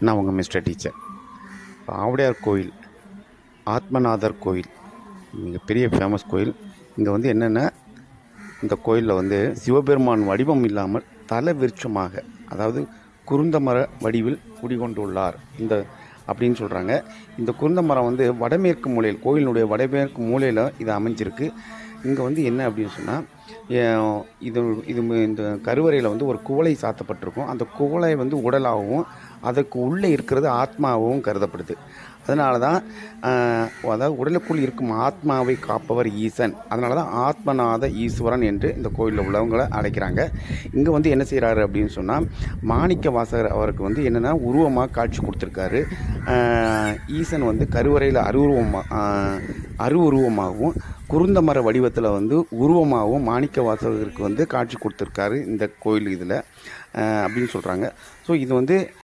நான் உங்கள் mister teacher. Avudaiyar கோயில், ஆத்மநாதர் கோயில் மிகப்பெரிய ஃபேமஸ் கோயில். இங்கே வந்து என்னென்னா, இந்த கோயிலில் வந்து சிவபெருமான் வடிவம் இல்லாமல் தல விருட்சமாக, அதாவது குருந்த மர வடிவில் குடிகொண்டுள்ளார் இந்த அப்படின்னு சொல்கிறாங்க. இந்த குருந்த மரம் வந்து வடமேற்கு மூலையில், கோயிலினுடைய வடமேற்கு மூலையில் இது அமைஞ்சிருக்கு. இங்கே வந்து என்ன அப்படின்னு சொன்னால், இது இது இந்த கருவறையில் வந்து ஒரு குவளை சாத்தப்பட்டிருக்கும். அந்த குவளை வந்து உடலாகவும் அதற்கு உள்ளே இருக்கிறது ஆத்மாவும் கருதப்படுது. அதனால தான் அதாவது உடலுக்குள் இருக்கும் ஆத்மாவை காப்பவர் ஈசன். அதனால தான் ஆத்மநாத ஈஸ்வரன் என்று இந்த கோயிலில் உள்ளவங்களை அழைக்கிறாங்க. இங்கே வந்து என்ன செய்கிறாரு அப்படின்னு சொன்னால், மாணிக்க வாசகர் அவருக்கு வந்து என்னென்னா உருவமாக காட்சி கொடுத்துருக்காரு. ஈசன் வந்து கருவறையில் அருவுருவமாகவும் குருந்த மர வடிவத்தில் வந்து உருவமாகவும் மாணிக்க வாசகருக்கு வந்து காட்சி கொடுத்துருக்காரு இந்த கோயில் இதில் அப்படின்னு சொல்கிறாங்க. ஸோ இது வந்து